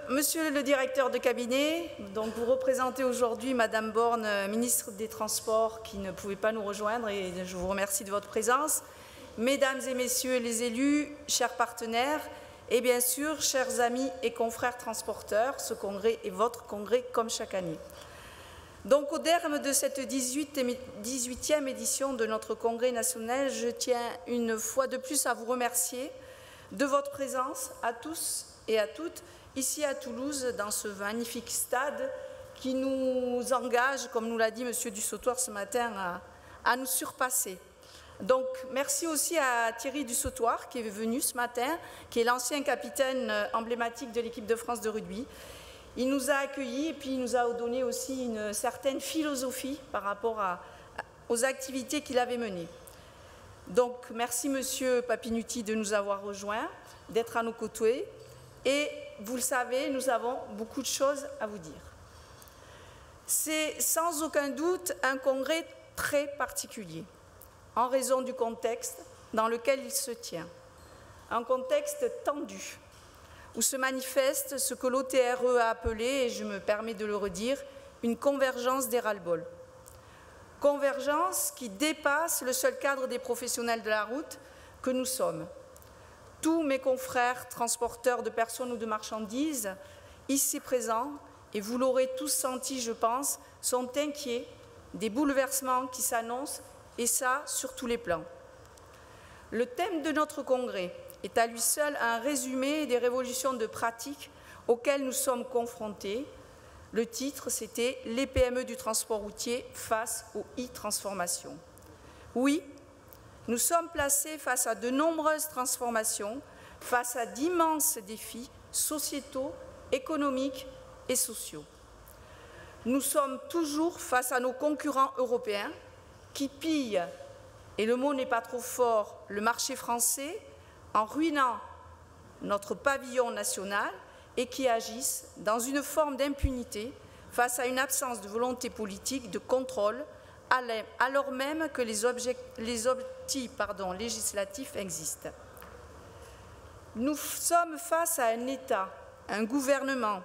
Monsieur le directeur de cabinet, vous représentez aujourd'hui Madame Borne, ministre des Transports, qui ne pouvait pas nous rejoindre, et je vous remercie de votre présence. Mesdames et messieurs les élus, chers partenaires, et bien sûr, chers amis et confrères transporteurs, ce congrès est votre congrès comme chaque année. Au terme de cette 18e édition de notre congrès national, je tiens une fois de plus à vous remercier de votre présence à tous et à toutes ici à Toulouse, dans ce magnifique stade qui nous engage, comme nous l'a dit M. Dussautoir ce matin, à nous surpasser. Donc, merci aussi à Thierry Dussautoir qui est venu ce matin, qui est l'ancien capitaine emblématique de l'équipe de France de rugby. Il nous a accueillis et puis il nous a donné aussi une certaine philosophie par rapport aux activités qu'il avait menées. Donc, merci Monsieur Papinutti de nous avoir rejoints, d'être à nos côtés. Et vous le savez, nous avons beaucoup de choses à vous dire. C'est sans aucun doute un congrès très particulier, en raison du contexte dans lequel il se tient. Un contexte tendu, où se manifeste ce que l'OTRE a appelé, et je me permets de le redire, une convergence des ras-le-bol. Convergence qui dépasse le seul cadre des professionnels de la route que nous sommes. Tous mes confrères transporteurs de personnes ou de marchandises, ici présents, et vous l'aurez tous senti, je pense, sont inquiets des bouleversements qui s'annoncent, et ça, sur tous les plans. Le thème de notre congrès est à lui seul un résumé des révolutions de pratiques auxquelles nous sommes confrontés. Le titre, c'était « Les PME du transport routier face aux e-transformations ». Oui, nous sommes placés face à de nombreuses transformations, face à d'immenses défis sociétaux, économiques et sociaux. Nous sommes toujours face à nos concurrents européens qui pillent, et le mot n'est pas trop fort, le marché français en ruinant notre pavillon national et qui agissent dans une forme d'impunité face à une absence de volonté politique de contrôle alors même que les outils législatifs existent. Nous sommes face à un État, un gouvernement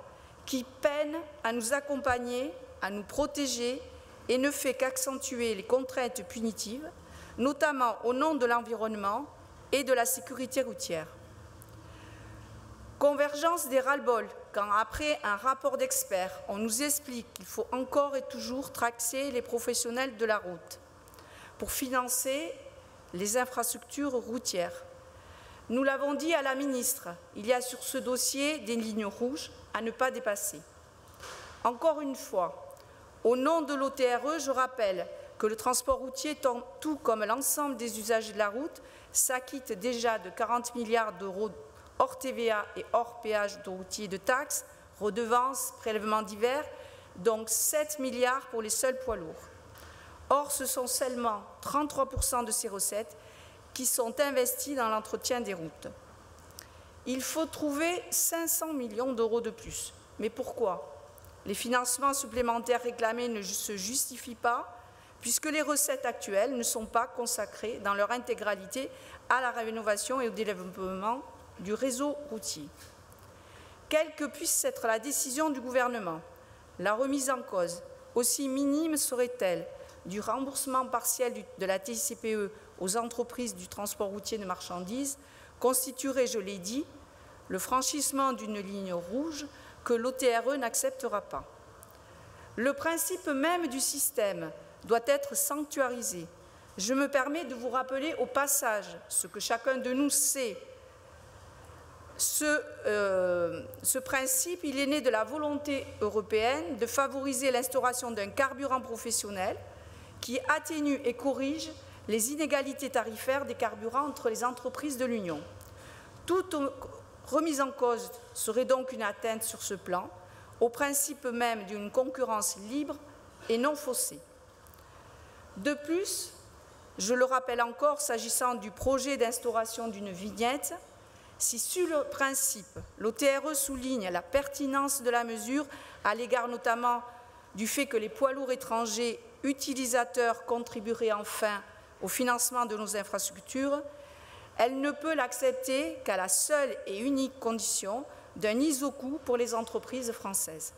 qui peine à nous accompagner, à nous protéger et ne fait qu'accentuer les contraintes punitives, notamment au nom de l'environnement et de la sécurité routière. Convergence des ras-le-bol, quand après un rapport d'experts, on nous explique qu'il faut encore et toujours taxer les professionnels de la route pour financer les infrastructures routières. Nous l'avons dit à la ministre, il y a sur ce dossier des lignes rouges à ne pas dépasser. Encore une fois, au nom de l'OTRE, je rappelle que le transport routier, tout comme l'ensemble des usagers de la route, s'acquitte déjà de 40 milliards d'euros hors TVA et hors péage autoroutier de taxes, redevances, prélèvements divers, donc 7 milliards pour les seuls poids lourds. Or, ce sont seulement 33% de ces recettes qui sont investies dans l'entretien des routes. Il faut trouver 500 millions d'euros de plus. Mais pourquoi? Les financements supplémentaires réclamés ne se justifient pas, puisque les recettes actuelles ne sont pas consacrées dans leur intégralité à la rénovation et au développement du réseau routier. Quelle que puisse être la décision du gouvernement, la remise en cause, aussi minime serait-elle, du remboursement partiel de la TICPE aux entreprises du transport routier de marchandises, constituerait, je l'ai dit, le franchissement d'une ligne rouge que l'OTRE n'acceptera pas. Le principe même du système doit être sanctuarisé. Je me permets de vous rappeler au passage ce que chacun de nous sait. Ce principe, il est né de la volonté européenne de favoriser l'instauration d'un carburant professionnel qui atténue et corrige les inégalités tarifaires des carburants entre les entreprises de l'Union. Toute remise en cause serait donc une atteinte sur ce plan au principe même d'une concurrence libre et non faussée. De plus, je le rappelle encore, s'agissant du projet d'instauration d'une vignette, si sur le principe, l'OTRE souligne la pertinence de la mesure à l'égard notamment du fait que les poids lourds étrangers utilisateurs contribueraient enfin au financement de nos infrastructures, Elle ne peut l'accepter qu'à la seule et unique condition d'un ISO-coût pour les entreprises françaises.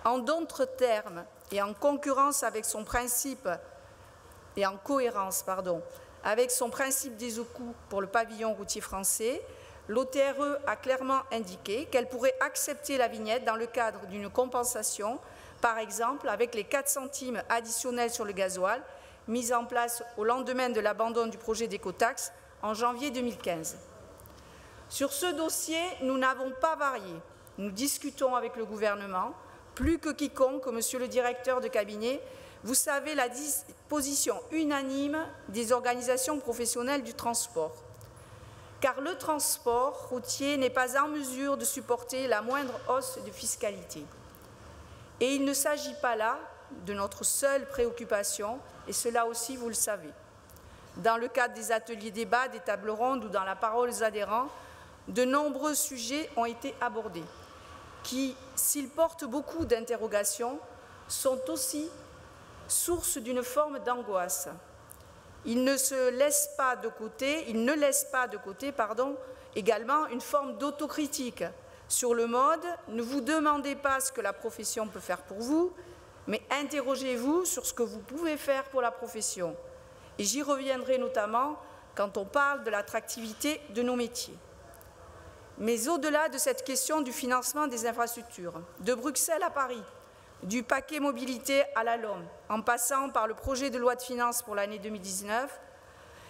En d'autres termes, et en concurrence avec son principe, et en cohérence, avec son principe d'ISO-coût pour le pavillon routier français, l'OTRE a clairement indiqué qu'elle pourrait accepter la vignette dans le cadre d'une compensation, par exemple avec les 4 centimes additionnels sur le gasoil, mis en place au lendemain de l'abandon du projet d'écotaxe en janvier 2015. Sur ce dossier, nous n'avons pas varié. Nous discutons avec le gouvernement. Plus que quiconque, monsieur le directeur de cabinet, vous savez la position unanime des organisations professionnelles du transport. Car le transport routier n'est pas en mesure de supporter la moindre hausse de fiscalité. Et il ne s'agit pas là de notre seule préoccupation, et cela aussi vous le savez. Dans le cadre des ateliers débats, des tables rondes ou dans la parole aux adhérents, de nombreux sujets ont été abordés, qui, s'ils portent beaucoup d'interrogations, sont aussi source d'une forme d'angoisse. Ils ne laissent pas de côté également une forme d'autocritique sur le mode « ne vous demandez pas ce que la profession peut faire pour vous, mais interrogez-vous sur ce que vous pouvez faire pour la profession ». Et j'y reviendrai notamment quand on parle de l'attractivité de nos métiers. Mais au-delà de cette question du financement des infrastructures, de Bruxelles à Paris, du paquet mobilité à la LOM, en passant par le projet de loi de finances pour l'année 2019,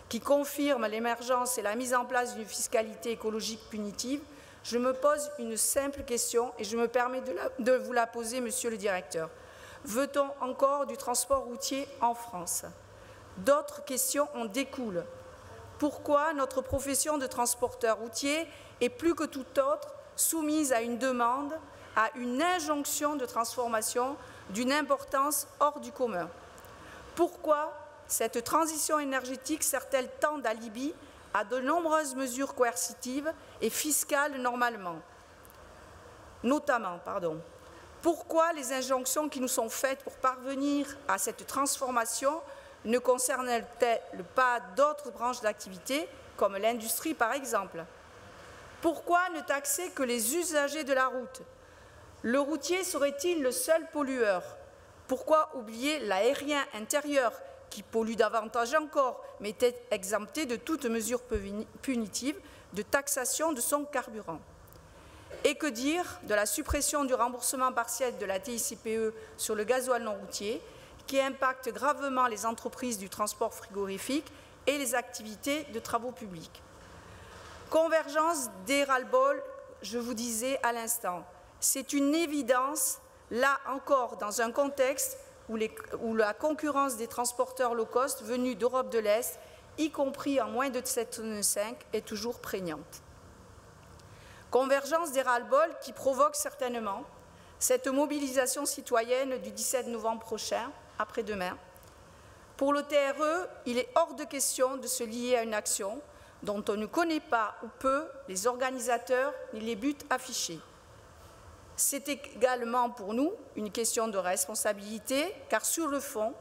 qui confirme l'émergence et la mise en place d'une fiscalité écologique punitive, je me pose une simple question et je me permets de vous la poser, monsieur le directeur. Veut-on encore du transport routier en France? D'autres questions en découlent. Pourquoi notre profession de transporteur routier est plus que toute autre soumise à une demande, à une injonction de transformation d'une importance hors du commun? Pourquoi cette transition énergétique sert-elle tant d'alibi à de nombreuses mesures coercitives et fiscales notamment, Pourquoi les injonctions qui nous sont faites pour parvenir à cette transformation ne concernent-elles pas d'autres branches d'activité, comme l'industrie par exemple? Pourquoi ne taxer que les usagers de la route? Le routier serait-il le seul pollueur? Pourquoi oublier l'aérien intérieur, qui pollue davantage encore, mais est exempté de toute mesure punitive de taxation de son carburant? Et que dire de la suppression du remboursement partiel de la TICPE sur le gasoil non routier, qui impacte gravement les entreprises du transport frigorifique et les activités de travaux publics? Convergence des ras-le-bol, je vous disais à l'instant, c'est une évidence, là encore dans un contexte où la concurrence des transporteurs low cost venus d'Europe de l'Est, y compris en moins de 7,5 tonnes, est toujours prégnante. Convergence des ras-le-bol qui provoque certainement cette mobilisation citoyenne du 17 novembre prochain, après-demain. Pour le TRE, il est hors de question de se lier à une action dont on ne connaît pas ou peu les organisateurs ni les buts affichés. C'est également pour nous une question de responsabilité, car sur le fond,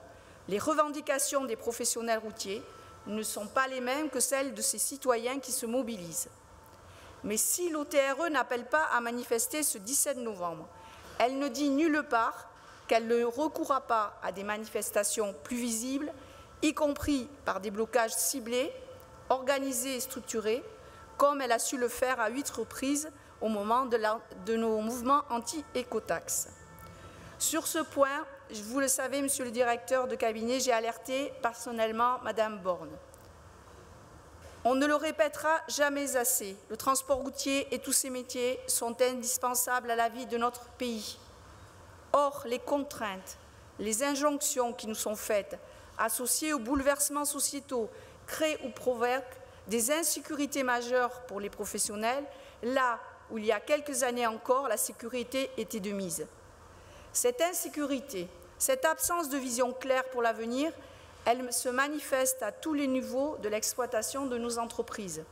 les revendications des professionnels routiers ne sont pas les mêmes que celles de ces citoyens qui se mobilisent. Mais si l'OTRE n'appelle pas à manifester ce 17 novembre, elle ne dit nulle part qu'elle ne recourra pas à des manifestations plus visibles, y compris par des blocages ciblés, organisés et structurés, comme elle a su le faire à 8 reprises au moment de nos mouvements anti-écotaxe. Sur ce point, vous le savez, monsieur le directeur de cabinet, j'ai alerté personnellement Madame Borne. On ne le répétera jamais assez, le transport routier et tous ses métiers sont indispensables à la vie de notre pays. Or, les contraintes, les injonctions qui nous sont faites, associées aux bouleversements sociétaux, créent ou provoquent des insécurités majeures pour les professionnels, là où il y a quelques années encore, la sécurité était de mise. Cette insécurité, cette absence de vision claire pour l'avenir, elle se manifeste à tous les niveaux de l'exploitation de nos entreprises.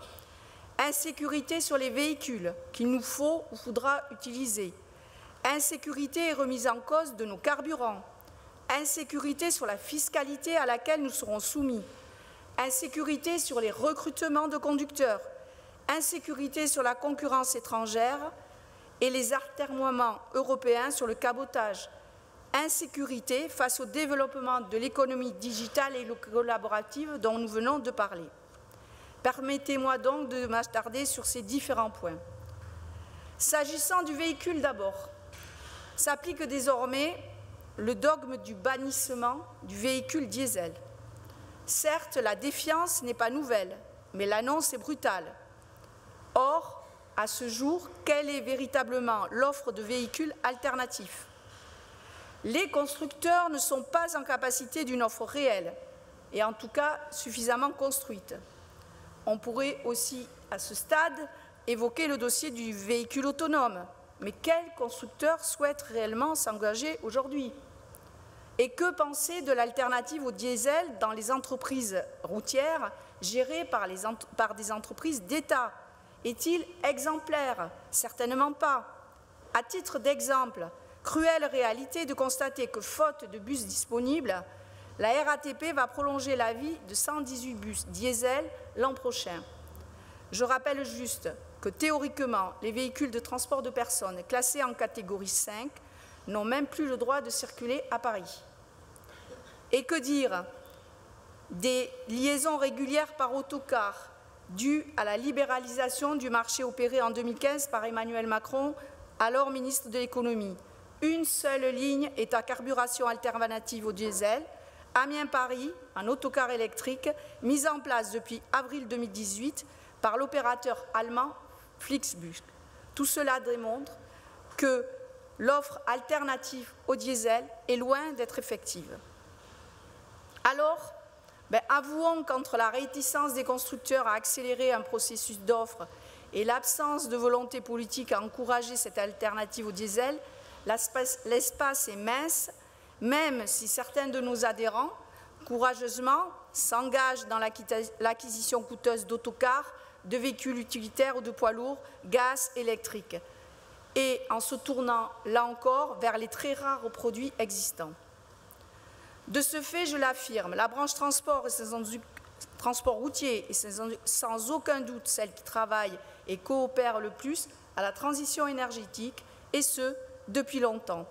Insécurité sur les véhicules qu'il nous faut ou faudra utiliser. Insécurité et remise en cause de nos carburants. Insécurité sur la fiscalité à laquelle nous serons soumis. insécurité sur les recrutements de conducteurs, insécurité sur la concurrence étrangère et les atermoiements européens sur le cabotage, insécurité face au développement de l'économie digitale et collaborative dont nous venons de parler. Permettez-moi donc de m'attarder sur ces différents points. S'agissant du véhicule d'abord, s'applique désormais le dogme du bannissement du véhicule diesel. Certes, la défiance n'est pas nouvelle, mais l'annonce est brutale. Or, à ce jour, quelle est véritablement l'offre de véhicules alternatifs? Les constructeurs ne sont pas en capacité d'une offre réelle, et en tout cas suffisamment construite. On pourrait aussi, à ce stade, évoquer le dossier du véhicule autonome. Mais quel constructeur souhaite réellement s'engager aujourd'hui? Et que penser de l'alternative au diesel dans les entreprises routières gérées par des entreprises d'État? Est-il exemplaire? Certainement pas. À titre d'exemple, cruelle réalité de constater que, faute de bus disponibles, la RATP va prolonger la vie de 118 bus diesel l'an prochain. Je rappelle juste que théoriquement, les véhicules de transport de personnes classés en catégorie 5 n'ont même plus le droit de circuler à Paris. Et que dire des liaisons régulières par autocar dues à la libéralisation du marché opérée en 2015 par Emmanuel Macron, alors ministre de l'économie? Une seule ligne est à carburation alternative au diesel, Amiens-Paris, un autocar électrique, mise en place depuis avril 2018 par l'opérateur allemand Flixbus. Tout cela démontre que l'offre alternative au diesel est loin d'être effective. Alors, avouons qu'entre la réticence des constructeurs à accélérer un processus d'offre et l'absence de volonté politique à encourager cette alternative au diesel, l'espace est mince, même si certains de nos adhérents, courageusement, s'engagent dans l'acquisition coûteuse d'autocars, de véhicules utilitaires ou de poids lourds, gaz, électriques, et en se tournant, là encore, vers les très rares produits existants. De ce fait, je l'affirme, la branche transport routier est sans aucun doute celle qui travaille et coopère le plus à la transition énergétique, et ce, depuis longtemps.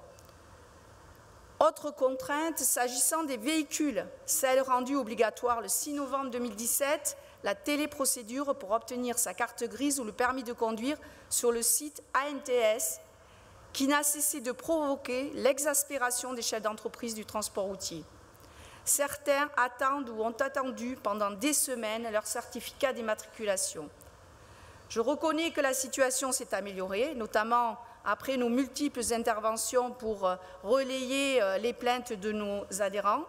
Autre contrainte, s'agissant des véhicules, celle rendue obligatoire le 6 novembre 2017, la téléprocédure pour obtenir sa carte grise ou le permis de conduire sur le site ANTS, qui n'a cessé de provoquer l'exaspération des chefs d'entreprise du transport routier. Certains attendent ou ont attendu pendant des semaines leur certificat d'immatriculation. Je reconnais que la situation s'est améliorée, notamment après nos multiples interventions pour relayer les plaintes de nos adhérents,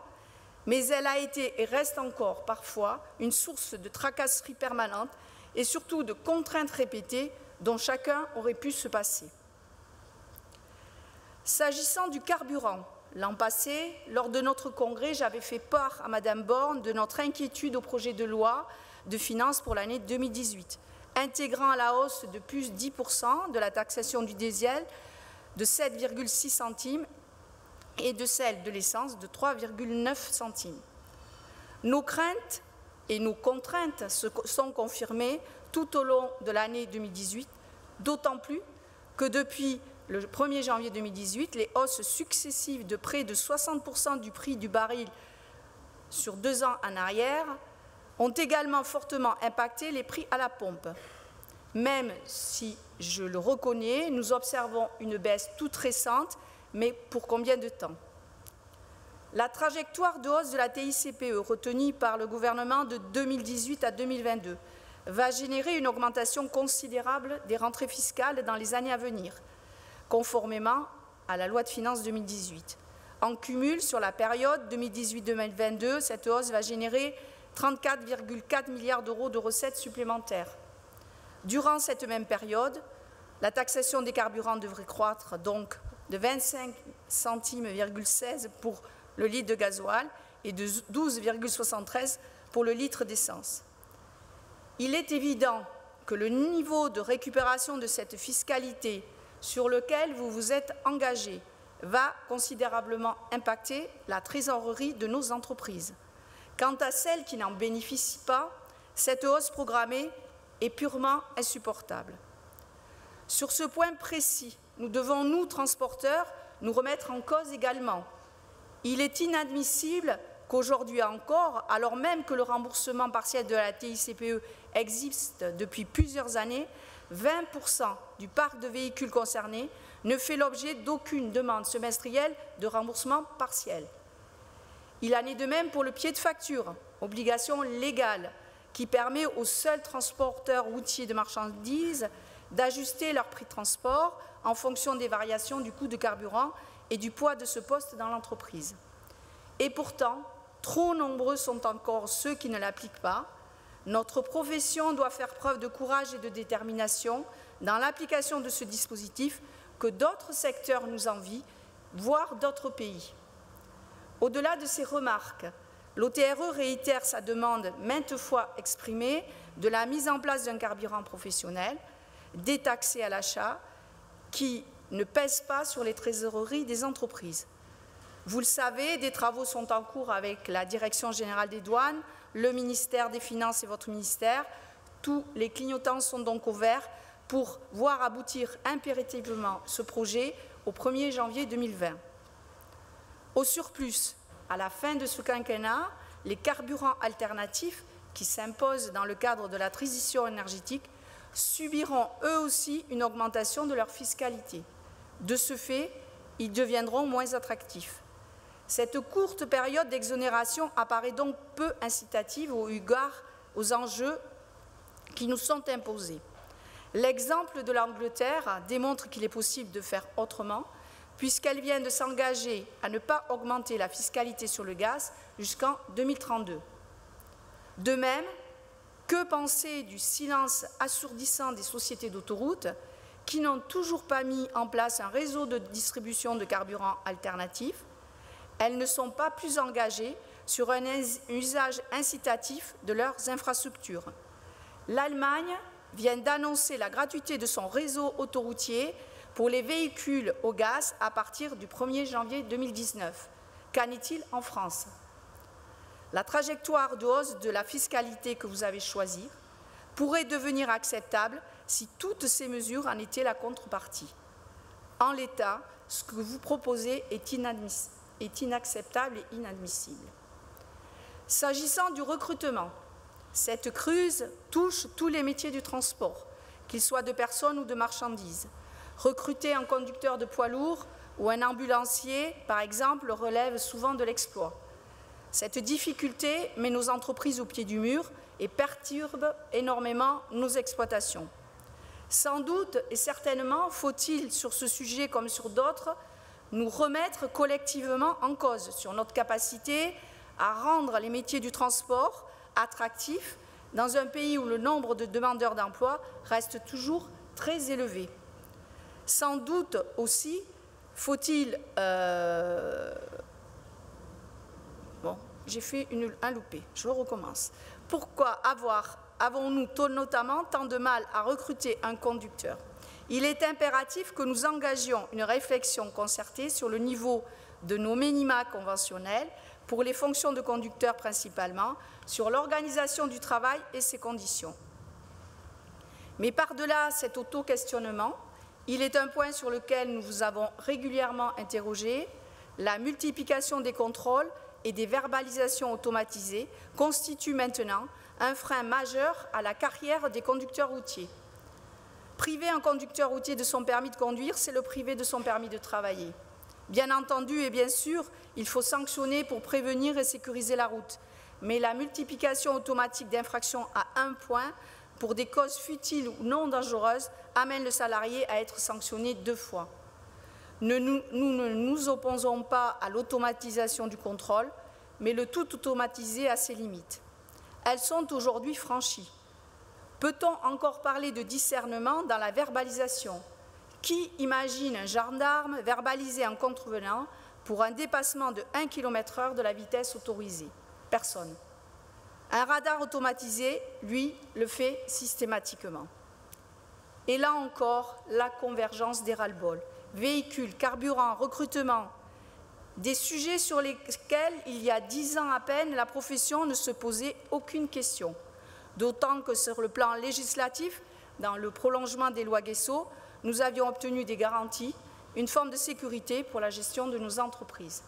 mais elle a été et reste encore parfois une source de tracasseries permanentes et surtout de contraintes répétées dont chacun aurait pu se passer. S'agissant du carburant, l'an passé, lors de notre congrès, j'avais fait part à Madame Borne de notre inquiétude au projet de loi de finances pour l'année 2018, intégrant la hausse de plus 10% de la taxation du diesel de 7,6 centimes et de celle de l'essence de 3,9 centimes. Nos craintes et nos contraintes se sont confirmées tout au long de l'année 2018, d'autant plus que depuis le 1er janvier 2018, les hausses successives de près de 60% du prix du baril sur 2 ans en arrière ont également fortement impacté les prix à la pompe. Même si, je le reconnais, nous observons une baisse toute récente, mais pour combien de temps? La trajectoire de hausse de la TICPE retenue par le gouvernement de 2018 à 2022 va générer une augmentation considérable des rentrées fiscales dans les années à venir, conformément à la loi de finances 2018. En cumul, sur la période 2018-2022, cette hausse va générer 34,4 milliards d'euros de recettes supplémentaires. Durant cette même période, la taxation des carburants devrait croître donc de 25 centimes pour le litre de gasoil et de 12,73 pour le litre d'essence. Il est évident que le niveau de récupération de cette fiscalité sur lequel vous vous êtes engagé va considérablement impacter la trésorerie de nos entreprises, Quant à celles qui n'en bénéficient pas, cette hausse programmée est purement insupportable. Sur ce point précis, nous devons, nous, transporteurs, nous remettre en cause également. Il est inadmissible qu'aujourd'hui encore, alors même que le remboursement partiel de la TICPE existe depuis plusieurs années, 20% du parc de véhicules concernés ne fait l'objet d'aucune demande semestrielle de remboursement partiel. Il en est de même pour le pied de facture, obligation légale, qui permet aux seuls transporteurs routiers de marchandises d'ajuster leur prix de transport en fonction des variations du coût de carburant et du poids de ce poste dans l'entreprise. Et pourtant, trop nombreux sont encore ceux qui ne l'appliquent pas. Notre profession doit faire preuve de courage et de détermination dans l'application de ce dispositif que d'autres secteurs nous envient, voire d'autres pays. Au-delà de ces remarques, l'OTRE réitère sa demande maintes fois exprimée de la mise en place d'un carburant professionnel, détaxé à l'achat, qui ne pèse pas sur les trésoreries des entreprises. Vous le savez, des travaux sont en cours avec la Direction générale des douanes, le ministère des Finances et votre ministère. Tous les clignotants sont donc ouverts pour voir aboutir impérativement ce projet au 1er janvier 2020. Au surplus, à la fin de ce quinquennat, les carburants alternatifs qui s'imposent dans le cadre de la transition énergétique subiront eux aussi une augmentation de leur fiscalité. De ce fait, ils deviendront moins attractifs. Cette courte période d'exonération apparaît donc peu incitative au égard aux enjeux qui nous sont imposés. L'exemple de l'Angleterre démontre qu'il est possible de faire autrement, puisqu'elle vient de s'engager à ne pas augmenter la fiscalité sur le gaz jusqu'en 2032. De même, que penser du silence assourdissant des sociétés d'autoroutes qui n'ont toujours pas mis en place un réseau de distribution de carburants alternatifs? Elles ne sont pas plus engagées sur un usage incitatif de leurs infrastructures. L'Allemagne vient d'annoncer la gratuité de son réseau autoroutier pour les véhicules au gaz à partir du 1er janvier 2019. Qu'en est-il en France? La trajectoire de hausse de la fiscalité que vous avez choisie pourrait devenir acceptable si toutes ces mesures en étaient la contrepartie. En l'état, ce que vous proposez est inacceptable et inadmissible. S'agissant du recrutement, cette crise touche tous les métiers du transport, qu'ils soient de personnes ou de marchandises. Recruter un conducteur de poids lourd ou un ambulancier, par exemple, relève souvent de l'exploit. Cette difficulté met nos entreprises au pied du mur et perturbe énormément nos exploitations. Sans doute et certainement faut-il, sur ce sujet comme sur d'autres, nous remettre collectivement en cause sur notre capacité à rendre les métiers du transport attractifs dans un pays où le nombre de demandeurs d'emploi reste toujours très élevé. Sans doute aussi faut-il... Bon, j'ai fait un loupé, je le recommence. Pourquoi avons-nous notamment tant de mal à recruter un conducteur? Il est impératif que nous engagions une réflexion concertée sur le niveau de nos minima conventionnels pour les fonctions de conducteur principalement, sur l'organisation du travail et ses conditions. Mais par-delà cet auto-questionnement, il est un point sur lequel nous vous avons régulièrement interrogé, la multiplication des contrôles et des verbalisations automatisées constitue maintenant un frein majeur à la carrière des conducteurs routiers. Priver un conducteur routier de son permis de conduire, c'est le priver de son permis de travailler. Bien entendu et bien sûr, il faut sanctionner pour prévenir et sécuriser la route, mais la multiplication automatique d'infractions à un point pour des causes futiles ou non dangereuses amène le salarié à être sanctionné 2 fois. Nous ne nous opposons pas à l'automatisation du contrôle, mais le tout automatisé a ses limites. Elles sont aujourd'hui franchies. Peut-on encore parler de discernement dans la verbalisation? Qui imagine un gendarme verbaliser un contrevenant pour un dépassement de 1 km/h de la vitesse autorisée? Personne. Un radar automatisé, lui, le fait systématiquement. Et là encore, la convergence des ras-le-bol. Véhicules, carburant, recrutement. des sujets sur lesquels, il y a 10 ans à peine, la profession ne se posait aucune question. D'autant que sur le plan législatif, dans le prolongement des lois Guesso, nous avions obtenu des garanties, une forme de sécurité pour la gestion de nos entreprises.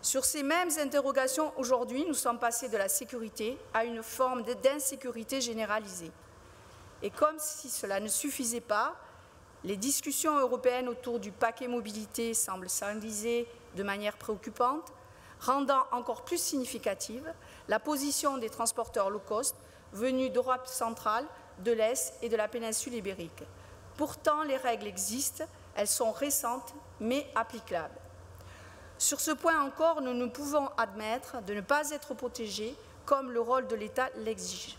Sur ces mêmes interrogations, aujourd'hui, nous sommes passés de la sécurité à une forme d'insécurité généralisée. Et comme si cela ne suffisait pas, les discussions européennes autour du paquet mobilité semblent s'enliser de manière préoccupante, rendant encore plus significative la position des transporteurs low cost venus d'Europe centrale, de l'Est et de la péninsule ibérique. Pourtant, les règles existent, elles sont récentes mais applicables. Sur ce point encore, nous ne pouvons admettre de ne pas être protégés comme le rôle de l'État l'exige.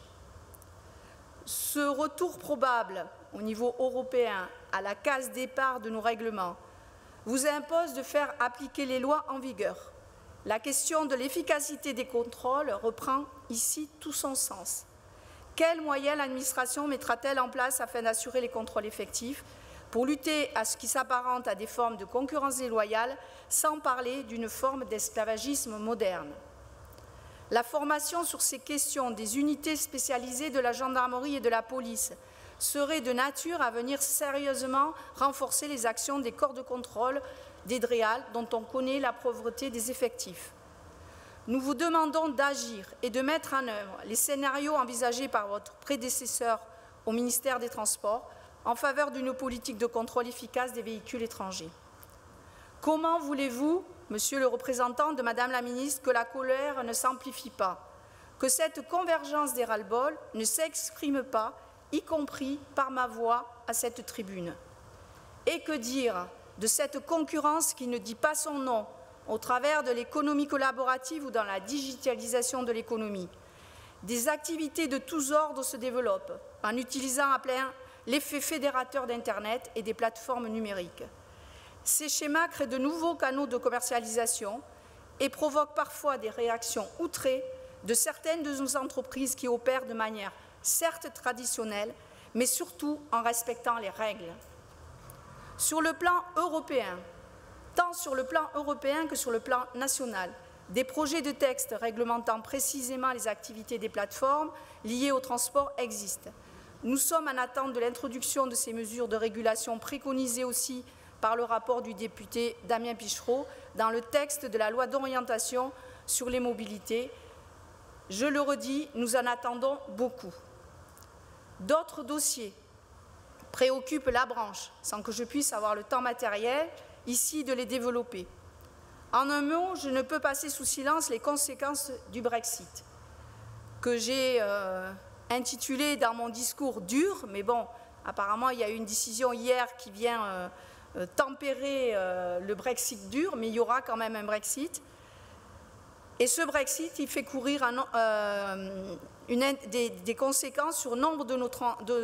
Ce retour probable au niveau européen à la case départ de nos règlements vous impose de faire appliquer les lois en vigueur. La question de l'efficacité des contrôles reprend ici tout son sens. Quels moyens l'administration mettra-t-elle en place afin d'assurer les contrôles effectifs pour lutter à ce qui s'apparente à des formes de concurrence déloyale, sans parler d'une forme d'esclavagisme moderne? La formation sur ces questions des unités spécialisées de la gendarmerie et de la police serait de nature à venir sérieusement renforcer les actions des corps de contrôle des DREAL, dont on connaît la pauvreté des effectifs. Nous vous demandons d'agir et de mettre en œuvre les scénarios envisagés par votre prédécesseur au ministère des Transports en faveur d'une politique de contrôle efficace des véhicules étrangers. Comment voulez-vous, Monsieur le représentant de Madame la ministre, que la colère ne s'amplifie pas, que cette convergence des ras-le-bol ne s'exprime pas, y compris par ma voix à cette tribune? Et que dire de cette concurrence qui ne dit pas son nom au travers de l'économie collaborative ou dans la digitalisation de l'économie? Des activités de tous ordres se développent en utilisant à plein l'effet fédérateur d'Internet et des plateformes numériques. Ces schémas créent de nouveaux canaux de commercialisation et provoquent parfois des réactions outrées de certaines de nos entreprises qui opèrent de manière certes traditionnelle, mais surtout en respectant les règles. Sur le plan européen, tant sur le plan européen que sur le plan national, des projets de textes réglementant précisément les activités des plateformes liées au transport existent. Nous sommes en attente de l'introduction de ces mesures de régulation préconisées aussi par le rapport du député Damien Pichereau dans le texte de la loi d'orientation sur les mobilités. Je le redis, nous en attendons beaucoup. D'autres dossiers préoccupent la branche, sans que je puisse avoir le temps matériel ici de les développer. En un mot, je ne peux passer sous silence les conséquences du Brexit, que j'ai intitulé dans mon discours « dur », mais bon, apparemment il y a eu une décision hier qui vient tempérer le Brexit dur, mais il y aura quand même un Brexit. Et ce Brexit, il fait courir des conséquences sur nombre de nos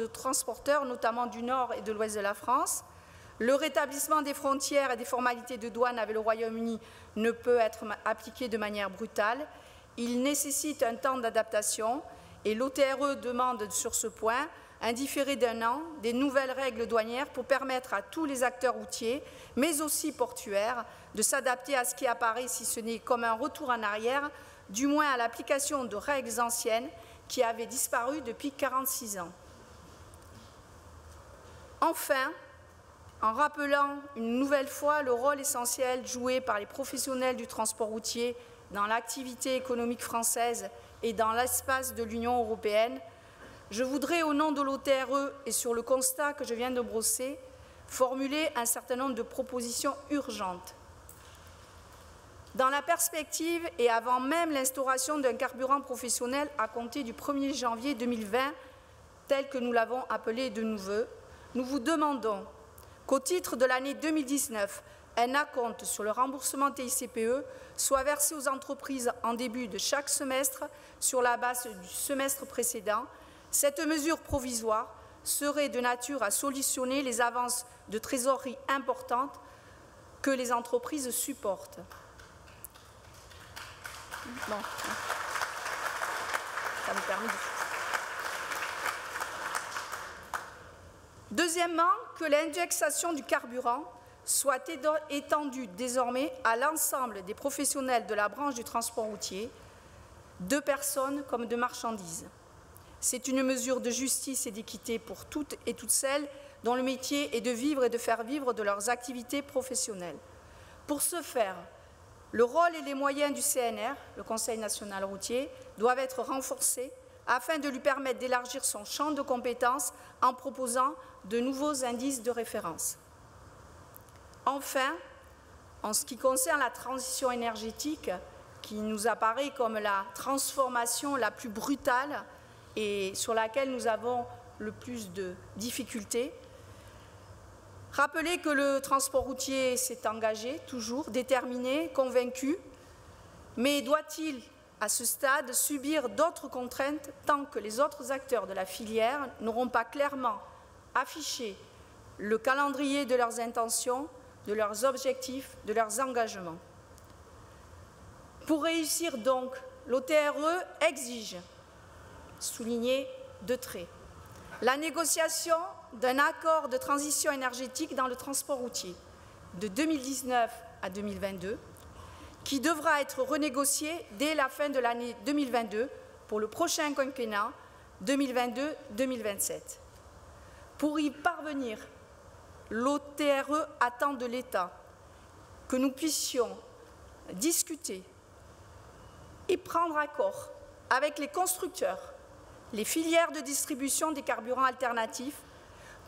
transporteurs, notamment du nord et de l'ouest de la France. Le rétablissement des frontières et des formalités de douane avec le Royaume-Uni ne peut être appliqué de manière brutale. Il nécessite un temps d'adaptation et l'OTRE demande sur ce point un différé d'1 an des nouvelles règles douanières pour permettre à tous les acteurs routiers, mais aussi portuaires, de s'adapter à ce qui apparaît, si ce n'est comme un retour en arrière, du moins à l'application de règles anciennes qui avaient disparu depuis 46 ans. Enfin, en rappelant une nouvelle fois le rôle essentiel joué par les professionnels du transport routier dans l'activité économique française et dans l'espace de l'Union européenne, je voudrais, au nom de l'OTRE et sur le constat que je viens de brosser, formuler un certain nombre de propositions urgentes. Dans la perspective et avant même l'instauration d'un carburant professionnel à compter du 1er janvier 2020, tel que nous l'avons appelé de nos vœux, nous vous demandons qu'au titre de l'année 2019, un acompte sur le remboursement TICPE soit versé aux entreprises en début de chaque semestre sur la base du semestre précédent. Cette mesure provisoire serait de nature à solutionner les avances de trésorerie importantes que les entreprises supportent. Bon. Ça me permet de... Deuxièmement, que l'indexation du carburant soit étendue désormais à l'ensemble des professionnels de la branche du transport routier, de personnes comme de marchandises. C'est une mesure de justice et d'équité pour toutes et toutes celles dont le métier est de vivre et de faire vivre de leurs activités professionnelles. Pour ce faire, le rôle et les moyens du CNR, le Conseil national routier, doivent être renforcés afin de lui permettre d'élargir son champ de compétences en proposant de nouveaux indices de référence. Enfin, en ce qui concerne la transition énergétique, qui nous apparaît comme la transformation la plus brutale et sur laquelle nous avons le plus de difficultés, rappelez que le transport routier s'est engagé, toujours déterminé, convaincu, mais doit-il, à ce stade, subir d'autres contraintes tant que les autres acteurs de la filière n'auront pas clairement affiché le calendrier de leurs intentions, de leurs objectifs, de leurs engagements. Pour réussir donc, l'OTRE exige, souligner deux traits, la négociation d'un accord de transition énergétique dans le transport routier de 2019 à 2022, qui devra être renégocié dès la fin de l'année 2022 pour le prochain quinquennat 2022-2027. Pour y parvenir, l'OTRE attend de l'État que nous puissions discuter et prendre accord avec les constructeurs, les filières de distribution des carburants alternatifs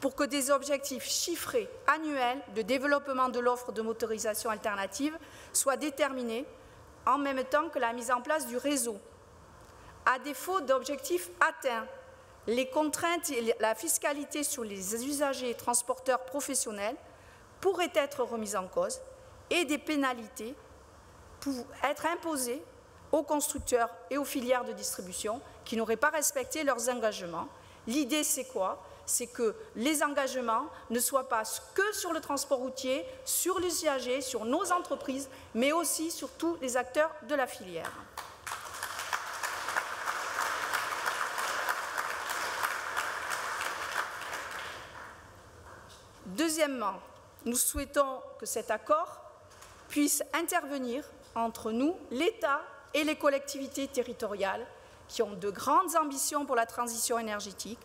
pour que des objectifs chiffrés annuels de développement de l'offre de motorisation alternative soient déterminés en même temps que la mise en place du réseau. À défaut d'objectifs atteints, les contraintes et la fiscalité sur les usagers et transporteurs professionnels pourraient être remises en cause et des pénalités pour être imposées aux constructeurs et aux filières de distribution qui n'auraient pas respecté leurs engagements. L'idée, c'est quoi? C'est que les engagements ne soient pas que sur le transport routier, sur les usagers, sur nos entreprises, mais aussi sur tous les acteurs de la filière. Deuxièmement, nous souhaitons que cet accord puisse intervenir entre nous, l'État et les collectivités territoriales qui ont de grandes ambitions pour la transition énergétique,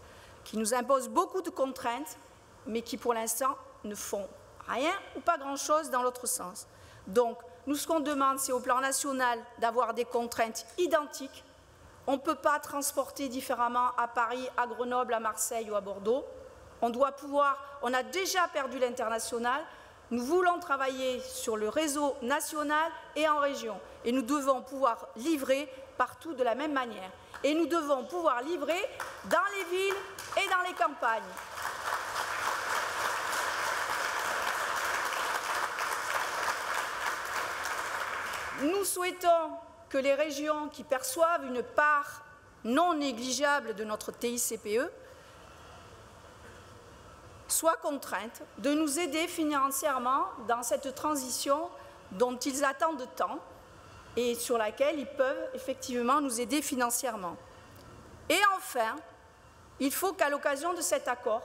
qui nous imposent beaucoup de contraintes, mais qui pour l'instant ne font rien ou pas grand-chose dans l'autre sens. Donc, nous, ce qu'on demande, c'est au plan national d'avoir des contraintes identiques. On ne peut pas transporter différemment à Paris, à Grenoble, à Marseille ou à Bordeaux. On doit pouvoir, on a déjà perdu l'international. Nous voulons travailler sur le réseau national et en région. Et nous devons pouvoir livrer partout de la même manière. Et nous devons pouvoir livrer dans les villes et dans les campagnes. Nous souhaitons que les régions qui perçoivent une part non négligeable de notre TICPE soient contraintes de nous aider financièrement dans cette transition dont ils attendent tant et sur laquelle ils peuvent effectivement nous aider financièrement. Et enfin, il faut qu'à l'occasion de cet accord,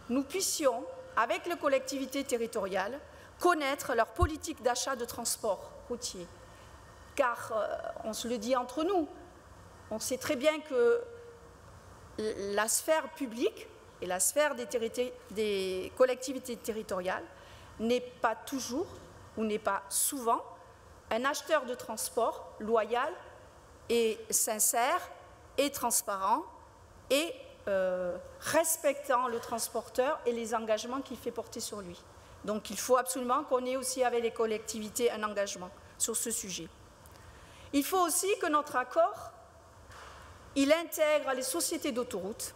nous puissions, avec les collectivités territoriales, connaître leur politique d'achat de transport routier. Car, on se le dit entre nous, on sait très bien que la sphère publique et la sphère des collectivités territoriales n'est pas toujours ou n'est pas souvent un acheteur de transport loyal et sincère et transparent et respectant le transporteur et les engagements qu'il fait porter sur lui. Donc il faut absolument qu'on ait aussi avec les collectivités un engagement sur ce sujet. Il faut aussi que notre accord, il intègre les sociétés d'autoroutes,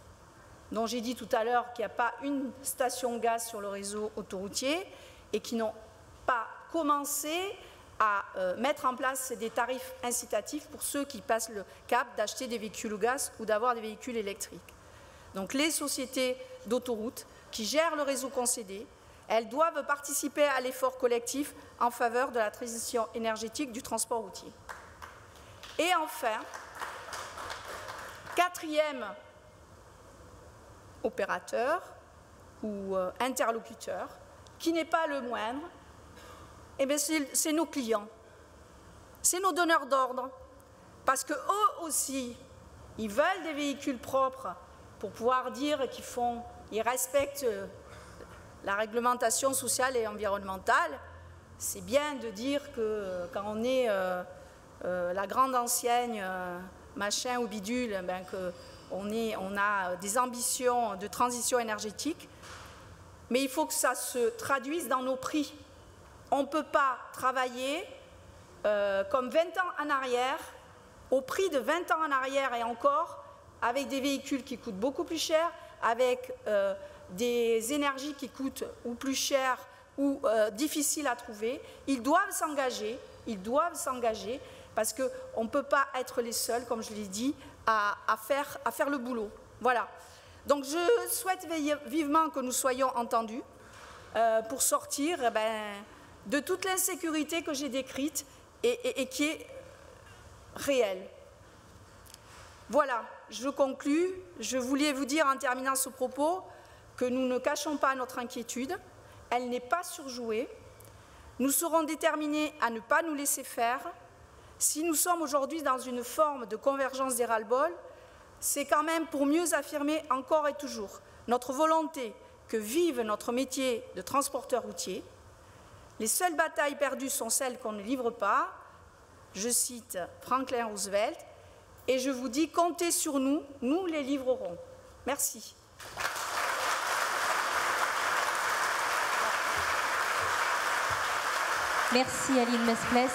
dont j'ai dit tout à l'heure qu'il n'y a pas une station gaz sur le réseau autoroutier et qui n'ont pas commencé à mettre en place des tarifs incitatifs pour ceux qui passent le cap d'acheter des véhicules au gaz ou d'avoir des véhicules électriques. Donc les sociétés d'autoroutes qui gèrent le réseau concédé, elles doivent participer à l'effort collectif en faveur de la transition énergétique du transport routier. Et enfin, quatrième opérateur ou interlocuteur qui n'est pas le moindre, eh bien c'est nos clients, c'est nos donneurs d'ordre, parce qu'eux aussi, ils veulent des véhicules propres pour pouvoir dire qu'ils respectent la réglementation sociale et environnementale. C'est bien de dire que quand on est la grande enseigne machin ou bidule, ben qu'on a des ambitions de transition énergétique, mais il faut que ça se traduise dans nos prix. On ne peut pas travailler comme 20 ans en arrière, au prix de 20 ans en arrière et encore, avec des véhicules qui coûtent beaucoup plus cher, avec des énergies qui coûtent ou plus cher ou difficiles à trouver. Ils doivent s'engager parce qu'on ne peut pas être les seuls, comme je l'ai dit, à faire le boulot. Voilà. Donc je souhaite vivement que nous soyons entendus pour sortir de toute l'insécurité que j'ai décrite et qui est réelle. Voilà, je conclus. Je voulais vous dire en terminant ce propos que nous ne cachons pas notre inquiétude, elle n'est pas surjouée. Nous serons déterminés à ne pas nous laisser faire. Si nous sommes aujourd'hui dans une forme de convergence des ras-le-bol, c'est quand même pour mieux affirmer encore et toujours notre volonté que vive notre métier de transporteur routier. Les seules batailles perdues sont celles qu'on ne livre pas. Je cite Franklin Roosevelt. Et je vous dis, comptez sur nous, nous les livrerons. Merci. Merci Aline Mesplès.